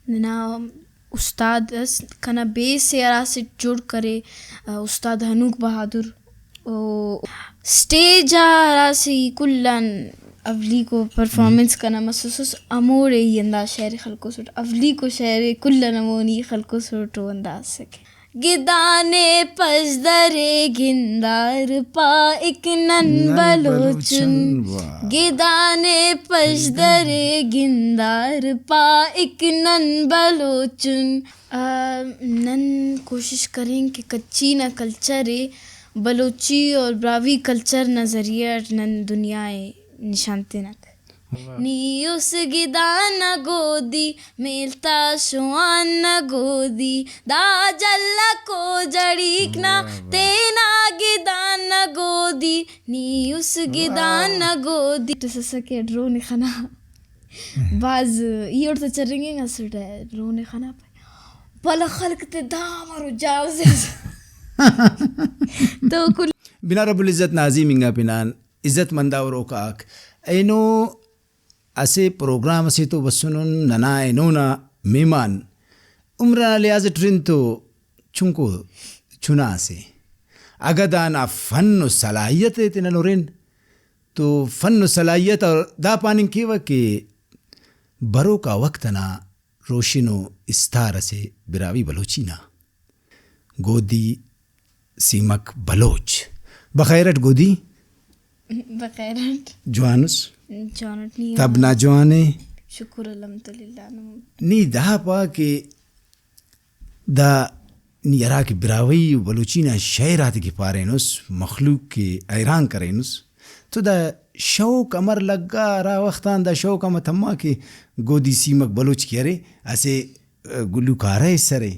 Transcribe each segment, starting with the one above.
ننا استاد کنا بے سیارا سے جڑ کرے استاد حنوک بہادر اسٹیج راسی کلن اولی کو پرفارمنس کنا مسوس اموڑے ہی انداز شعر خلقو سوٹ اولی کو شعر کلن امونی خلقو سوٹو انداز سکے گدانے پشدرے گندار پا ایک نن بلوچن گدانے پشدرے گندار پا ایک نن بلوچن. نن کوشش کریں کہ کچی نہ کلچرے بلوچی اور براوی کلچر نظریہ نن دنیائے نشانتے نک نی اس گدان گودی میلتا شوان گودی دا جلا کو جڑیک نا تینا گدان گودی نی اس گدان گودی تو سسکے ڈرون خنا بعض یہ اور تو چرنگیں گا سوٹا ہے ڈرون خنا پہ بلا خلق تے دامارو جاوزے تو کل بنا رب العزت نازی منگا پنان عزت منداورو کاک اینو اسے پروگرام اسے تو بسنن ننا اینونا میمان عمرہ لحاظ ٹرین تو چنکو چنا سے اگر دانا فن و صلاحیت تینا نورین تو فن و صلاحیت اور دا پاننگ کیوا کہ برو کا وقت نا روشنو استار سے براوی بلوچی نا گودی سیمک بلوچ بخیرت گودی بخیرت جوانس جانت نہیں تب نہ جوانے شکر الحمدللہ نی دا پا کہ دا نی یرا کہ براوی بلوچینا شعرات کی پارینس مخلوق کے ایران کرینس تو دا شوق امر لگا را وقتان دا شوق امر تھما کہ گودی سیمک بلوچ کی ارے اسے گلوکارہ اس سرے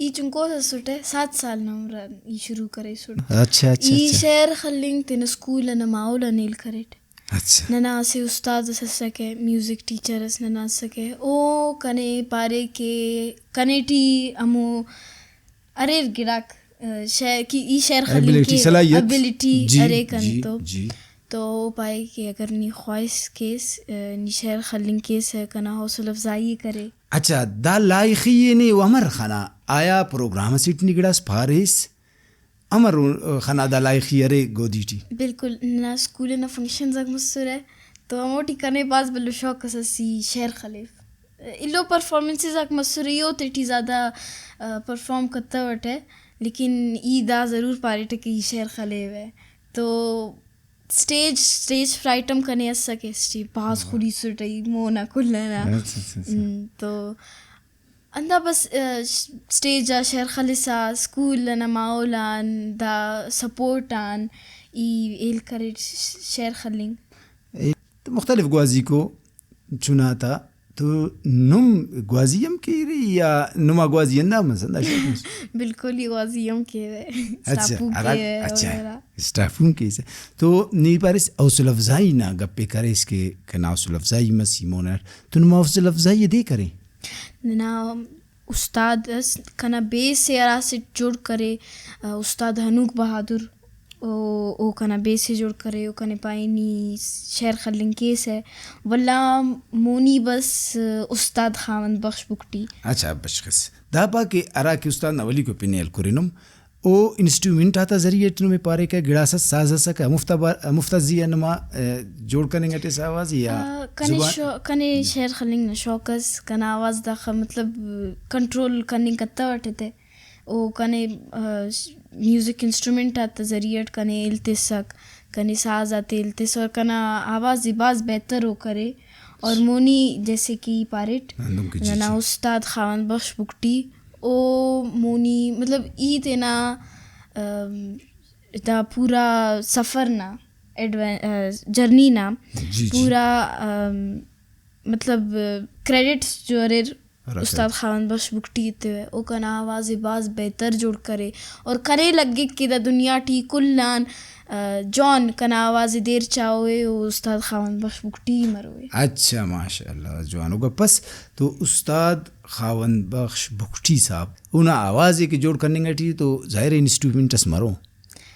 ای چنکو سا سوٹے 7 سال نمرہ ای شروع کرے سوٹ اچھا ای شعر خلنگ تین اسکول نماؤلا نیل کریٹ اچھا ننا سے استاد اس سکے میوزک ٹیچر اس ننا سکے او کنے پارے کے کنے ٹی امو ارے گراک کی ای شعر خلنگ کے ابیلیٹی ارے کن تو پائے کہ اگر نی خواہش کیس نی شعر خلنگ کیس ہے کنا حوصل افزائی کرے. اچھا دا لائخی نے امر خنا آیا پروگرام سیٹ نگڑاس پاریس امر خنا دا لائخی ارے گودی ٹی بالکل نا اسکول نا فنکشن زگ مستر ہے تو اموٹی کنے باز بلو شوق کسی شعر خلیف الو پرفارمنسز اک مسریو تیٹی زیادہ پرفارم کرتا وٹے لیکن ای دا ضرور پاری ٹکی شعر خلیو ہے تو اسٹیج فرائٹم کنے اس سکے اسٹی باز خودی سٹی مونا کلنا تو اندا بس اسٹیج شعر خلصا اسکول نا ماولان دا سپورٹان ای ایل کرے شعر خلنگ مختلف گوازی کو چنا تھا تو نم گوازیم کی رہی یا نما گوازی اندہ مسندہ شکل بالکل ہی گوازیم کی رہے اچھا اسٹافون کی سے تو نی پارس حوصل افزائی نا گپے کرے اس کے کنا حوصل افزائی مسی مونر تو نما حوصل افزائی دے کرے نا استاد کنا بے سیارا سے جڑ کرے استاد حنوک بہادر او کنا بے سے جڑ کرے او کنے پائنی شعر خلنگ کیس ہے واللہ مونی بس استاد خاوند بخش بکٹی. اچھا بشخص دا پا کہ ارا کہ استاد نولی کو پینیل کرنم او انسٹرومنٹ آتا ذریعے ٹنو میں پارے کا گڑا سا ساز سکا مفتا زی انما جوڑ کریں گے تیس آواز یا کنے شعر خلنگ نا شوکس کنا آواز دا مطلب کنٹرول کرنے کتا وٹے تے او کنے میوزک انسٹرومنٹ آتا ذریعہ کنے التسک کنے ساز آتے التس اور کنا آواز باز بہتر ہو کرے اور مونی جیسے کہ پارٹ نا استاد خاوند بخش بکٹی او مونی مطلب ای تینا دا پورا سفر نا جرنی نا پورا مطلب کریڈٹس جو ارے استاد خاوند بخش بکٹی تے او کنا آواز باز بہتر جوڑ کرے اور کرے لگے کہ دا دنیا ٹی کلان جون کنا آواز دیر چاہوئے او استاد خاوند بخش بکٹی مروئے. اچھا ماشاء اللہ جوان ہوگا. پس تو استاد خاوند بخش بکٹی صاحب انہا آواز ایک جوڑ کرنے گا ٹی تو ظاہر انسٹرومنٹ اس مرو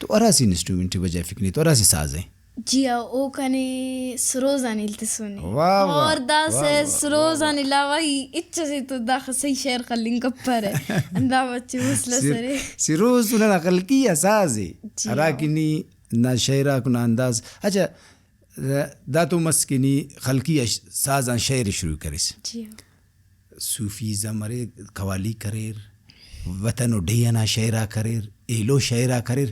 تو اراسی انسٹرومنٹ بجائے فکری تو اراسی ساز ہیں جی او کنے سروزان التسونی واہ اور دا سے سروزان علاوہ ہی اچھا سے تو دا صحیح شعر خلنگ کپر ہے اندا بچے وصلہ سرے سروز انہا خلقی اسازی اراکنی نا شعرہ کنا انداز. اچھا دا تو مسکنی خلقی سازان شعر شروع کریس جی صوفیزم مرے قوالی کریر وطن و ڈینا شعرہ کریر ایلو شعرہ کریر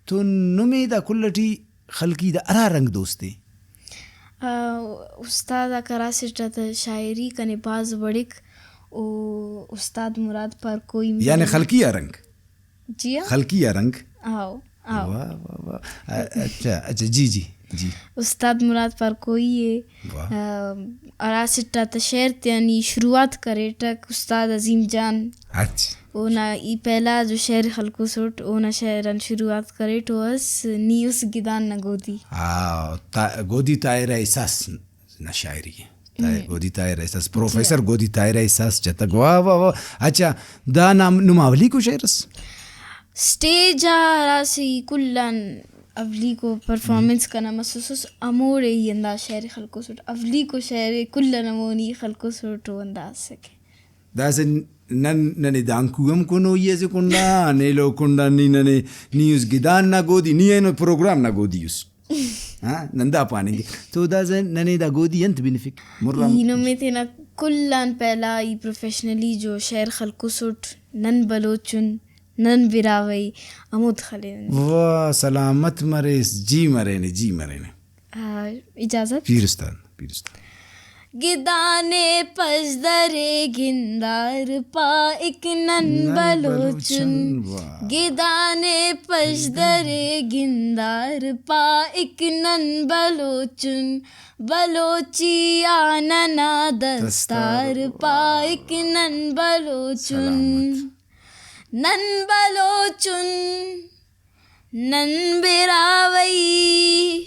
تو نمی دا کلٹی خلقی دا ارا رنگ دوستے استاد کراسٹ شاعری کنے باز بڑک او استاد مراد پر کوئی یعنی خلقی رنگ جی خلقی رنگ آؤ آؤ واہ واہ واہ. اچھا اچھا جی جی جی استاد مراد پر کوئی ہے اراسٹا تشعر تیانی شروعات کرے ٹک استاد عظیم جان اچھا اونا ای پہلا جو شعر خلقو سوٹ اونا شعران شروعات کرے تو اس نیوس گدان نگودی گودی طاہرہ احساس نا شاعری ہے گودی طاہرہ احساس پروفیسر گودی طاہرہ احساس جتک واہ واہ واہ. اچھا دا نام نماولی کو شعرس سٹیج راسی کلان اولی کو پرفارمنس کنا مسوس امور ہی انداز شعر خلقو سوٹ اولی کو شعر کلان امونی خلقو سوٹو انداز سکے دا سے ننے دانکوگم کنو یہ کنڈا نیلو کنڈا نی ننے نیوز گدان نا گودی نی اینو پروگرام نا گودی اس نندا پانیں گے تو دا سے ننے دا گودی انت بینفک مرام اینو میں تینا کلان پہلا ای پروفیشنلی جو شعر خلقو سوٹ نن بلوچن نن براوی امود خلین واہ سلامت مریس جی مرینے جی مرینے اجازت پیر استاد پیر استاد. گدانے پشدرے گندار پا ایک نن بلوچن گدانے پشدرے گندار پا ایک نن بلوچن بلوچی آننا دستار پا ایک نن بلوچن نن بلوچن نن براوی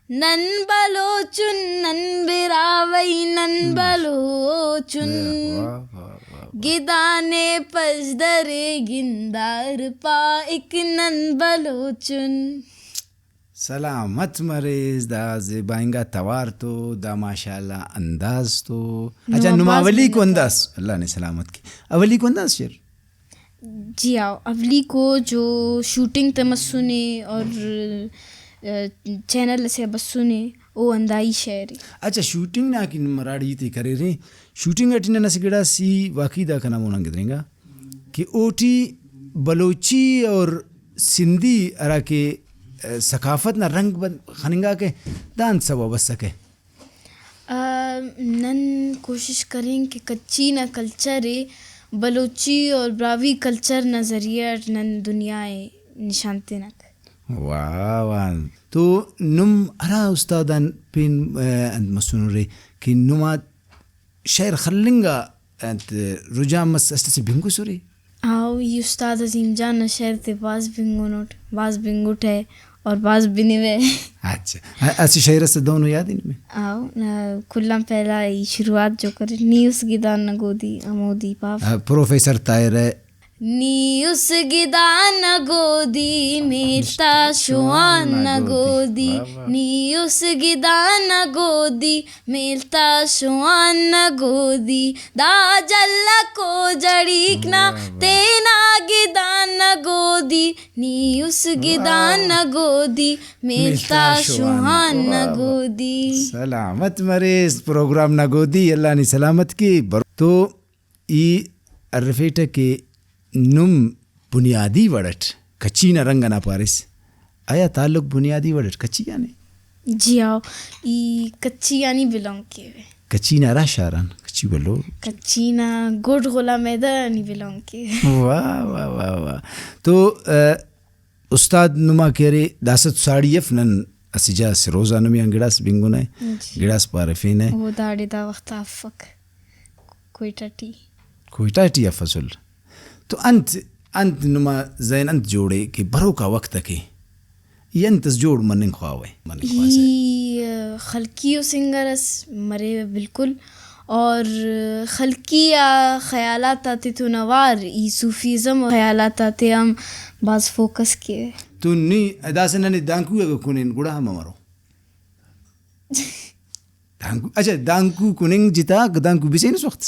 نن بلوچن نن براوی نن بلوچن گدانے پشدرے گندار پا ایک نن بلوچن. سلامت مریض دا زیبائنگا توار تو دا ماشاءاللہ انداز تو. اچھا نماولی کو انداز اللہ نے سلامت کی اولی کو انداز شعر جی آؤ اولی کو جو شوٹنگ تمسنے اور چینل سے بس سنے او اندائی شعر. اچھا شوٹنگ نا کہ مراڑی تے کرے رہے شوٹنگ اٹھنے نا سگڑا سی واقعی دا کنا مونا گدریں گا کہ اوٹی بلوچی اور سندھی ارا کے ثقافت نا رنگ خننگا کے دان سوا بس سکے نن کوشش کریں کہ کچی نا کلچر ہے بلوچی اور براوی کلچر نظریہ نن دنیا نشانتے نک. واہ واہ. تو نم ارا استادان پین انت مسونو رے کہ نما شعر خلنگا انت رجام مس است سے بنگو سورے آؤ یہ استاد عظیم جان شعر تے باز بنگو نوٹ باز بنگوٹ ہے اور باز بنوے. اچھا ایسی شعر سے دونوں یاد ان میں آؤ کلام پہلا شروعات جو کرے نیوس گدان نگودی امودی پاپ پروفیسر طاہرہ نیوس گدان نگودی میتا شوان نگودی نیوس گدان نگودی میلتا شوان نگودی دا جلا کو جڑیکنا تینا گدان نگودی نیوس گدان نگودی میلتا شوان نگودی. سلامت مریض پروگرام نگودی اللہ نے سلامت کی. تو ای عرفیٹا کے نم بنیادی وڑٹ کچی نا رنگ نا پارس آیا تعلق بنیادی وڑٹ کچی یعنی جی آؤ ای کچی یعنی بلونگ کیے ہوئے کچی نا را شاران کچی بلو کچی نا گوڑ غلا میدانی بلونگ کیے. واہ واہ واہ واہ. تو استاد نما کہرے داست ساڑی افنن اسجا سروزہ نمی انگڑاس بنگونا ہے گڑاس پارفین ہے وہ داڑی دا وقت آفک کوئٹہ ٹی افضل. تو انت نما زین انت جوڑے کہ برو کا وقت کے یہ انتس جوڑ مننگ خواہ یہ خلقیو سنگرس مرے بالکل اور خلقی خیالات آتے تو نوار ای صوفیزم خیالات آتے ہم بعض فوکس کیے. تو نی ادا سے ننے دانکو اگر کنین گڑا ہم مرو دانکو اچھا دانکو کننگ جتا دانکو بیسین اس وقت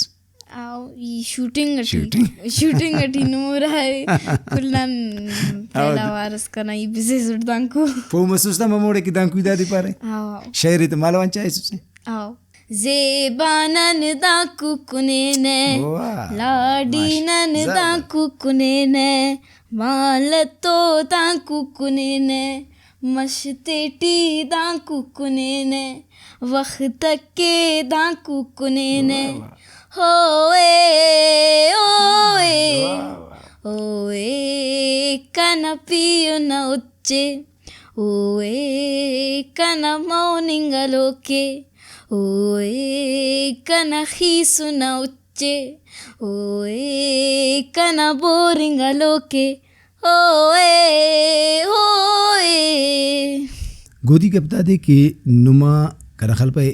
آو یہ شوٹنگ اٹھی نمورا ہے کلن پہلا وارس کنا یہ بزے سٹ دانکو پو مسوستا مموڑے کی دانکو دا دی پارے شہری تو مالوان چاہے سوسے آو زیبانن دانکو کنینے لاڈینن دانکو کنینے مالتو دانکو کنینے مشتیٹی دانکو کنینے وقت کے دانکو کنینے ہوئے اوئے اوئے کنا پیو نا اچے اوئے کنا موننگلوکے اوئے کنا خیسو نا اچے اوئے کنا بورنگلوکے اوئے اوئے. گودی کے بتا دے کہ نما کرخل پہ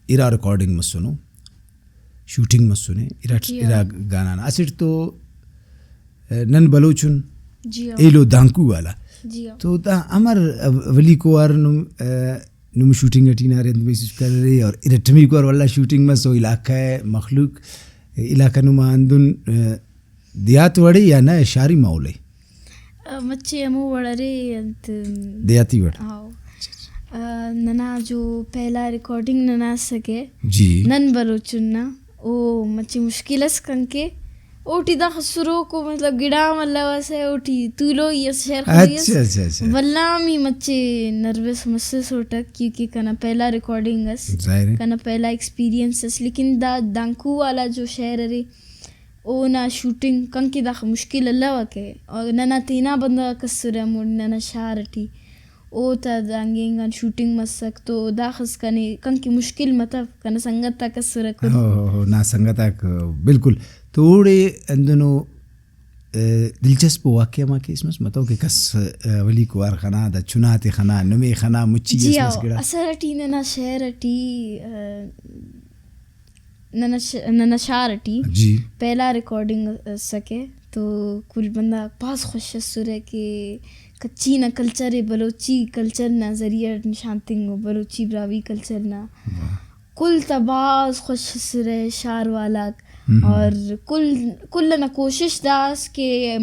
ایرا ریکارڈنگ مسنو شوٹنگ مسنے ایرا گانا اسٹ تو نن بلوچن ایلو دانکو والا تو تا امر ولی کو ار نم شوٹنگ اٹینا رند بیس کر رہے اور ارٹمی کو والا شوٹنگ مس علاقہ ہے مخلوق علاقہ نما اندن دیات وڑے یا نہ شاری ماولے مچے امو وڑرے انت دیاتی وڑ ننا جو پہلا ریکارڈنگ ننا سکے جی نن بلوچن نا او مچے مشکلس کنکے اوٹی دا خسرو کو مطلب گڑا ملا واسے اوٹی تولو یس شہر خریس ولامی مچے نروس مسس ہوٹک کیونکہ کنا پہلا ریکارڈنگ اس کنا پہلا ایکسپیرینس اس لیکن دا دانکو والا جو شہر رے او نا شوٹنگ کنکی دا مشکل اللہ وکے اور ننا تینا بندہ کسر امور ننا شارٹی او تا دانگینگان شوٹنگ مسک تو دا خس کنے کنکی مشکل مطلب کنا سنگتا کسر کن نا سنگتا بالکل تو اوڑے اندنو دلچسپ واقعہ ماں کے اس میں مطلب کہ کس ولی کو آر خنا دا چنات خنا نمی خنا مچی جی آو اثر اٹی ننا شہر اٹی ننا شار اٹی پہلا ریکارڈنگ سکے تو کل بندہ پاس خوش سرے کہ کچی نا کلچر بلوچی کلچر نا ذریعہ نشانتنگ بلوچی براوی کلچر نا کل تباز خوش سرے شار والا اور کل نا کوشش داس کہ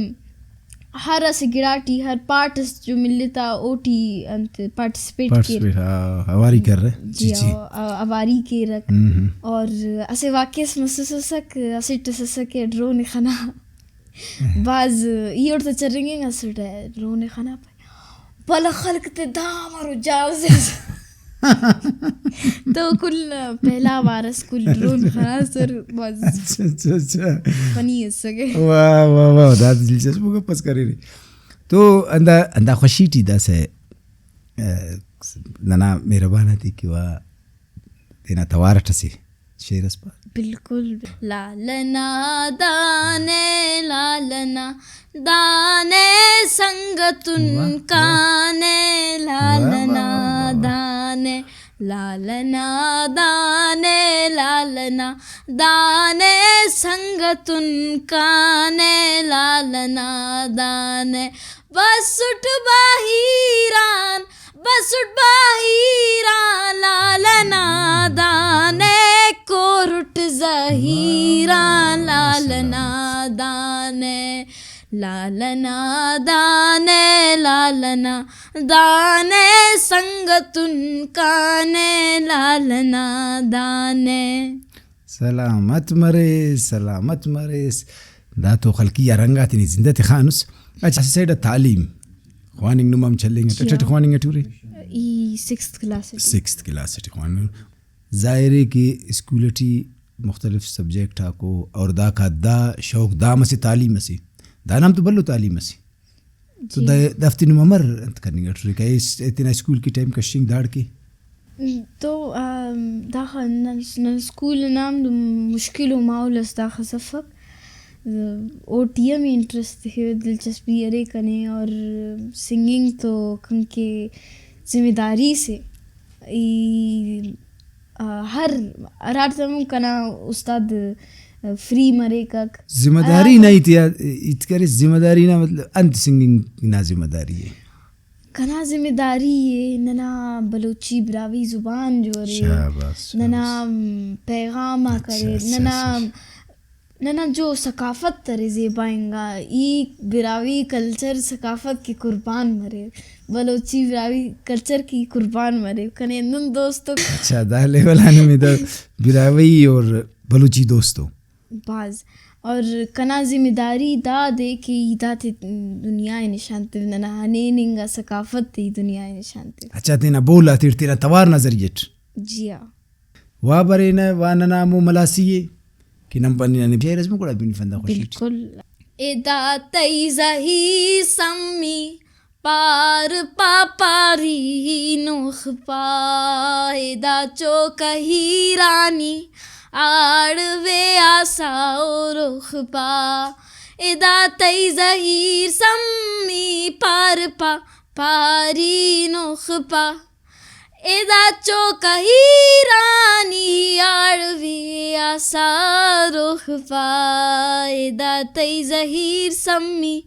ہر اس گڑاٹی ہر پارٹس جو ملتا اوٹی انت پارٹیسپیٹ کر اواری کر رہے جی اواری کے رکھ اور اسے واقعی مسس سک اسے ٹسسک ڈرون خنا بعض یہ اور تو چل رہیں گے اسٹ ہے ڈرون خنا پہ بلا خلق تے دام اور جاوز تو کل پہلا وارس کل ڈرون خنا سر بہت فنی ہے سکے واہ واہ واہ دا دلچسپ کو پس کری رہی تو اندہ خوشی ٹی دا سے ننا مہربانہ تھی کہ وہ دینا توارٹ سے شیر اس پر بالکل. لالنا دانے لالنا دانے سنگتن کانے لالنا دانے لالنا دانے لالنا دانے سنگتن کانے لالنا دانے بسٹ باہیران بسٹ باہیران لالنا دانے کورٹ زہیران لالنا دانے لالنا دانے لالنا دانے سنگتن کانے لالنا دانے. سلامت مریس سلامت مریس دا تو خلقی رنگات نہیں زندہ خانس. اچھا سیڈا تعلیم خواننگ نمام چلیں گے ٹٹ خواننگ ٹورے سکستھ کلاس خواننگ ظاہر ہے کہ اسکولٹی مختلف سبجیکٹ کو اور دا کا دا شوق دا مسی تعلیم مسی دا نام تو بلو تعلیم مسی تو دفتی نمامر انت کرنی گا ٹورے کہ اتنا اسکول کی ٹائم کشنگ داڑ کے تو دا اسکول نام مشکل و ماحول دا خصفق او ٹی ایم انٹرسٹ ہے دلچسپی ارے کنے اور سنگنگ تو کن کے ذمہ داری سے ہر ارارتم کنا استاد فری مرے کک ذمہ داری نہیں تھی ات کرے ذمہ داری نہ مطلب انت سنگنگ نہ ذمہ داری ہے کنا ذمہ داری ہے ننا بلوچی براوی زبان جو رے ننا پیغام کرے ننا جو ثقافت ترے زیبائیں گا ای براوی کلچر ثقافت کی قربان مرے بلوچی براوی کلچر کی قربان مرے کنے نن دوستو اچھا دا لیولانے میں دا براوی اور بلوچی دوستو بعض اور کنا ذمہ داری دا دے کہ دا تے دنیا نشانتے ننا ہنیننگا ثقافت تے دنیا نشانتے. اچھا تینا بولا تینا توار نظریٹ جی ہاں وا برینا وا ننا مو ملاسیے کہ نم پنی ننے شعر اسم کوڑا بینی فندا خوشی بالکل. ادا تی زہی سمی پار پاپاری نوخ پا ادا چوکا ہیرانی آڑوے آساو رخ پا ادا تی زہیر سمی پار پا پاری نوخ پا ادا چوکا ہیرانی آڑوے آسا رخ پا ادا تی زہیر سمی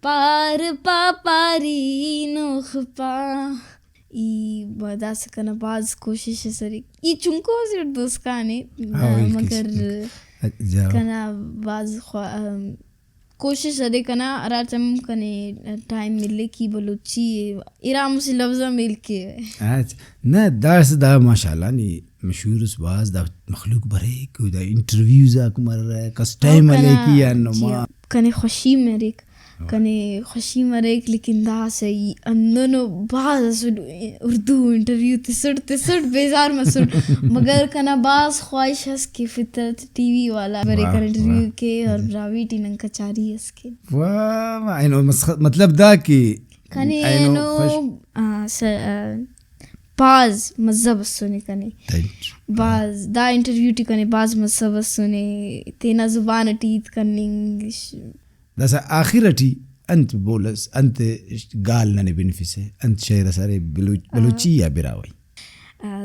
پار پا پاری نوخ پا. ای بدا سکنا بعض کوشش سری ای چونکو زیر دوستانے مگر کنا بعض کوشش سرے کنا اراتم کنے ٹائم ملے کی بلوچی ارام سے لفظہ مل کے نا دا ماشاءاللہ نی مشہور اس باز دا مخلوق برے کوئی دا انٹرویوز آکو مر رہا ہے کس ٹائم ملے کی یا نما کنے خوشی میرے کنے خوشی مریک لیکن دا صحیح اندنو بعض اردو انٹرویو تسڑ بیزار مسڑ مگر کنا بعض خواہش ہس کے فطرت ٹی وی والا برے کن انٹرویو کے اور براوی ٹی نن کچاری ہس کے مطلب دا کہ کنے اینو بعض مذہب سنے کنے بعض دا انٹرویو ٹی کنے بعض مذہب سنے تینا زبان ٹیت کننگ داسا آخر اٹھی انت بولس انت گال ننے بنفسے انت شعر سارے بلوچی یا براوی.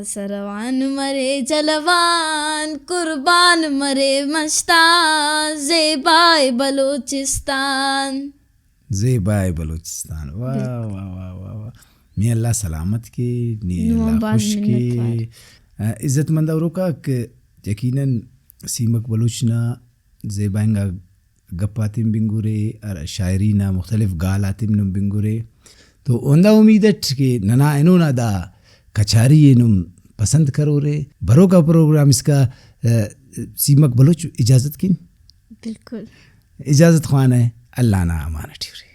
سروان مرے جلوان قربان مرے مشتان زیبائے بلوچستان زیبائے بلوچستان. واہ واہ واہ واہ می اللہ سلامت کے نی اللہ خوش کے عزت مند اوروں کا کہ یقیناً سیمک بلوچنا زیبائیں گا گپاتم بنگورے اور شاعرینا مختلف گالاتم نم بنگورے تو اوندا امیدٹ کہ ننا اینونا دا کچاری نم پسند کرو رے برو کا پروگرام اس کا سیمک بلوچ اجازت کن بالکل اجازت خوانا ہے اللہ نا امانت رے.